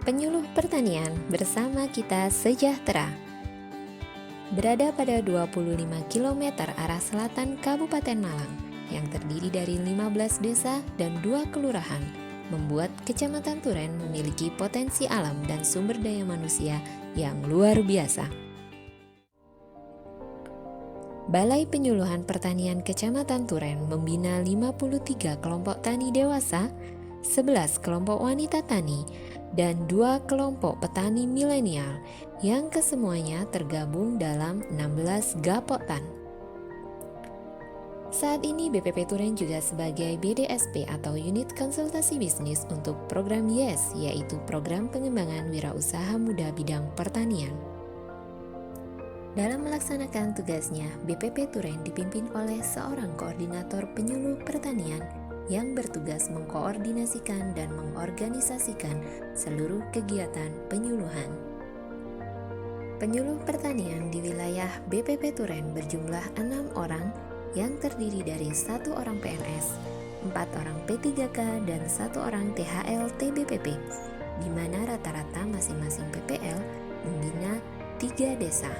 Penyuluh Pertanian bersama kita sejahtera. Berada pada 25 km arah selatan Kabupaten Malang yang terdiri dari 15 desa dan 2 kelurahan, membuat Kecamatan Turen memiliki potensi alam dan sumber daya manusia yang luar biasa. Balai Penyuluhan Pertanian Kecamatan Turen membina 53 kelompok tani dewasa, 11 kelompok wanita tani, dan 2 kelompok petani milenial yang kesemuanya tergabung dalam 16 Gapoktan. Saat ini BPP Turen juga sebagai BDSP atau Unit Konsultasi Bisnis untuk program YES, yaitu Program Pengembangan Wirausaha Muda Bidang Pertanian. Dalam melaksanakan tugasnya, BPP Turen dipimpin oleh seorang koordinator penyuluh pertanian yang bertugas mengkoordinasikan dan mengorganisasikan seluruh kegiatan penyuluhan. Penyuluh pertanian di wilayah BPP Turen berjumlah 6 orang yang terdiri dari 1 orang PNS, 4 orang P3K, dan 1 orang THL TBPP, di mana rata-rata masing-masing PPL membina 3 desa.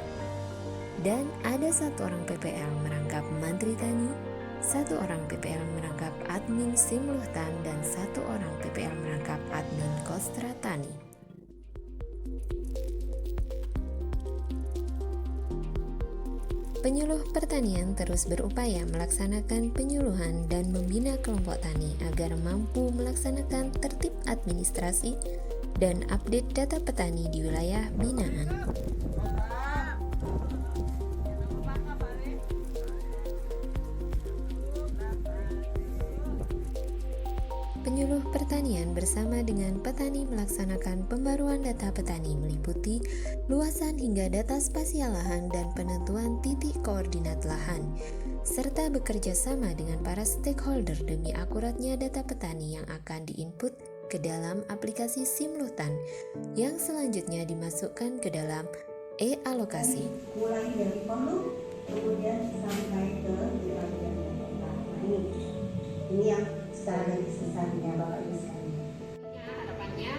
Dan ada 1 orang PPL merangkap Mantri Tani, 1 orang PPL merangkap Admin Simluhtan, dan 1 orang PPL merangkap Admin Kostra Tani. Penyuluh pertanian terus berupaya melaksanakan penyuluhan dan membina kelompok tani agar mampu melaksanakan tertib administrasi dan update data petani di wilayah binaan. Penyuluh pertanian bersama dengan petani melaksanakan pembaruan data petani meliputi luasan hingga data spasial lahan dan penentuan titik koordinat lahan, serta bekerja sama dengan para stakeholder demi akuratnya data petani yang akan diinput ke dalam aplikasi Simluhtan yang selanjutnya dimasukkan ke dalam e-alokasi. Mulai dari hulu, kemudian sampai ke bagian ini yang secara garis besarnya Bapak Ibu sekalian. Harapannya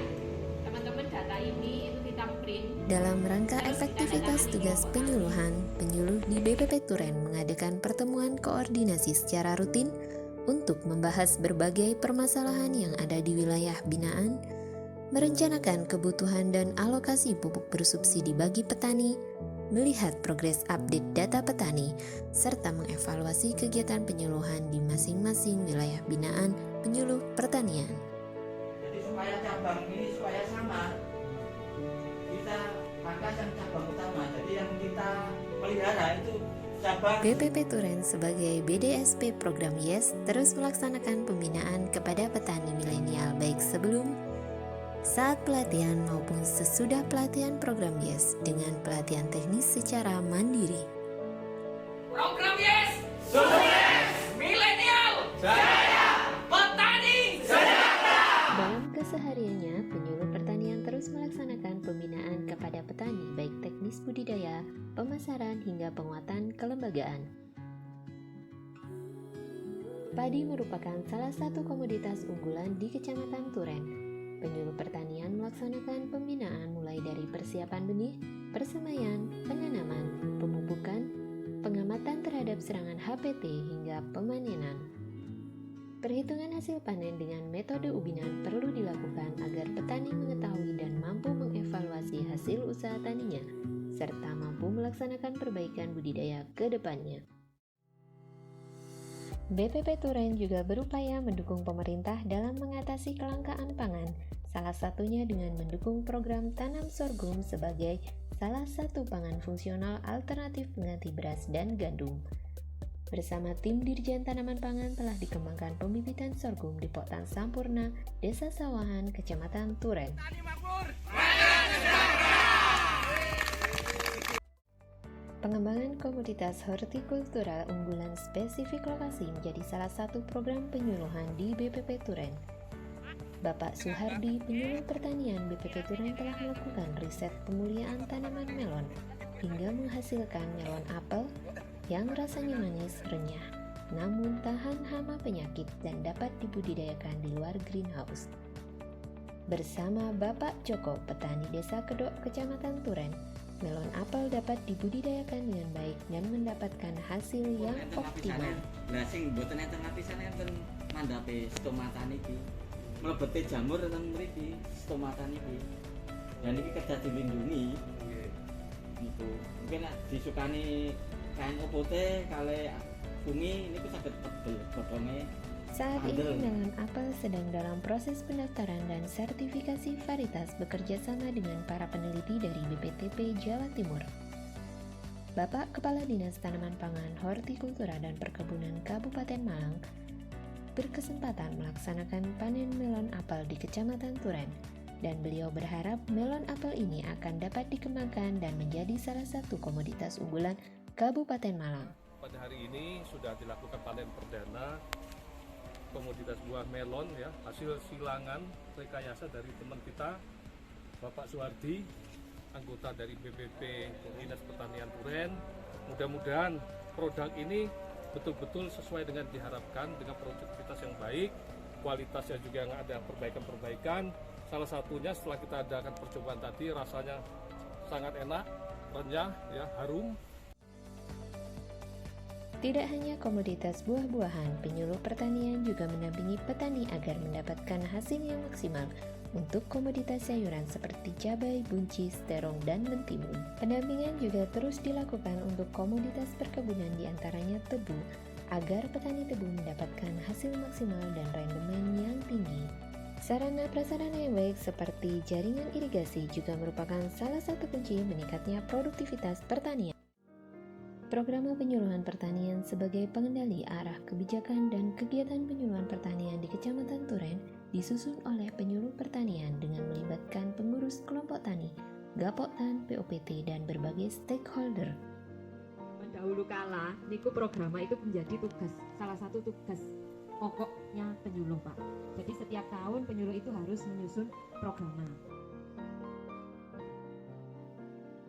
teman-teman data ini itu kita print. Dalam rangka efektivitas tugas penyuluhan, penyuluh di BPP Turen mengadakan pertemuan koordinasi secara rutin untuk membahas berbagai permasalahan yang ada di wilayah binaan, merencanakan kebutuhan dan alokasi pupuk bersubsidi bagi petani, melihat progres update data petani, serta mengevaluasi kegiatan penyuluhan di masing-masing wilayah binaan penyuluh pertanian. Jadi supaya cabang ini supaya sama, kita pangkas yang cabang utama. Jadi yang kita pelihara itu cabang. BPP Turen sebagai BDSP program YES terus melaksanakan pembinaan kepada petani milenial baik sebelum, saat pelatihan maupun sesudah pelatihan program YES dengan pelatihan teknis secara mandiri. Program YES, sukses, milenial, jaya, petani, sejahtera. Dalam kesehariannya, penyuluh pertanian terus melaksanakan pembinaan kepada petani baik teknis budidaya, pemasaran hingga penguatan kelembagaan. Padi merupakan salah satu komoditas unggulan di Kecamatan Turen. Penyuluh pertanian melaksanakan pembinaan mulai dari persiapan benih, persemaian, penanaman, pemupukan, pengamatan terhadap serangan HPT hingga pemanenan. Perhitungan hasil panen dengan metode ubinan perlu dilakukan agar petani mengetahui dan mampu mengevaluasi hasil usaha taninya, serta mampu melaksanakan perbaikan budidaya ke depannya. BPP Turen juga berupaya mendukung pemerintah dalam mengatasi kelangkaan pangan, salah satunya dengan mendukung program tanam sorghum sebagai salah satu pangan fungsional alternatif pengganti beras dan gandum. Bersama tim Dirjen Tanaman Pangan telah dikembangkan pembibitan sorghum di Poktan Sampurna, Desa Sawahan, Kecamatan Turen. Pengembangan komoditas hortikultural unggulan spesifik lokasi menjadi salah satu program penyuluhan di BPP Turen. Bapak Suhardi, penyuluh pertanian BPP Turen telah melakukan riset pemuliaan tanaman melon hingga menghasilkan melon apel yang rasanya manis, renyah, namun tahan hama penyakit dan dapat dibudidayakan di luar greenhouse. Bersama Bapak Joko, petani Desa Kedok, Kecamatan Turen, melon apel dapat dibudidayakan dengan baik dan mendapatkan hasil yang optimal. Lah sing mboten enten lapisan enten mandhape stomata niki. Mlebete jamur enten mriki stomata niki. Dan niki kedah dilindungi. Itu. Mungkin nek disukani kain opote kali fungi niku saged tebel botonge. Saat ini melon apel sedang dalam proses pendaftaran dan sertifikasi varietas bekerja sama dengan para peneliti dari BPTP Jawa Timur. Bapak Kepala Dinas Tanaman Pangan, Hortikultura dan Perkebunan Kabupaten Malang berkesempatan melaksanakan panen melon apel di Kecamatan Turen, dan beliau berharap melon apel ini akan dapat dikembangkan dan menjadi salah satu komoditas unggulan Kabupaten Malang. Pada hari ini sudah dilakukan panen perdana komoditas buah melon ya, hasil silangan rekayasa dari teman kita Bapak Suwardi, anggota dari BPP Dinas Pertanian Turen. Mudah-mudahan produk ini betul-betul sesuai dengan diharapkan, dengan produktivitas yang baik, kualitasnya juga yang ada perbaikan-perbaikan. Salah satunya setelah kita adakan percobaan tadi, rasanya sangat enak, renyah, ya, harum. Tidak hanya komoditas buah-buahan, penyuluh pertanian juga mendampingi petani agar mendapatkan hasil yang maksimal untuk komoditas sayuran seperti cabai, buncis, terong, dan mentimun. Pendampingan juga terus dilakukan untuk komoditas perkebunan diantaranya tebu, agar petani tebu mendapatkan hasil maksimal dan rendemen yang tinggi. Sarana prasarana yang baik seperti jaringan irigasi juga merupakan salah satu kunci meningkatnya produktivitas pertanian. Program penyuluhan pertanian sebagai pengendali arah kebijakan dan kegiatan penyuluhan pertanian di Kecamatan Turen disusun oleh penyuluh pertanian dengan melibatkan pengurus kelompok tani, Gapoktan, POPT, dan berbagai stakeholder. Dahulu kala, niku programa itu menjadi salah satu tugas pokoknya penyuluh, Pak. Jadi setiap tahun penyuluh itu harus menyusun programa.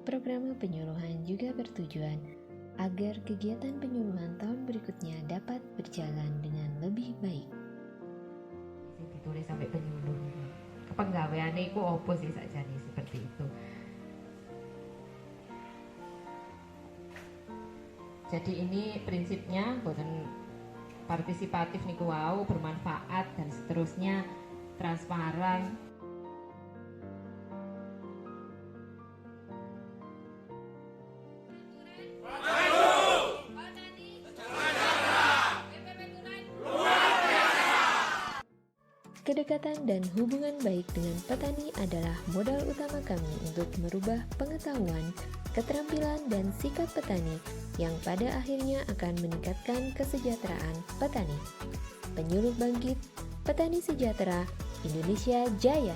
Program penyuluhan juga bertujuan agar kegiatan penyuluhan tahun berikutnya dapat berjalan dengan lebih baik. Ditulis sampai penyuluh. Kepenggaweane iku opo sih sakjane seperti itu. Jadi ini prinsipnya boten partisipatif niku wau, bermanfaat dan seterusnya, transparan. Kedekatan dan hubungan baik dengan petani adalah modal utama kami untuk merubah pengetahuan, keterampilan, dan sikap petani yang pada akhirnya akan meningkatkan kesejahteraan petani. Penyuluh bangkit, petani sejahtera, Indonesia Jaya!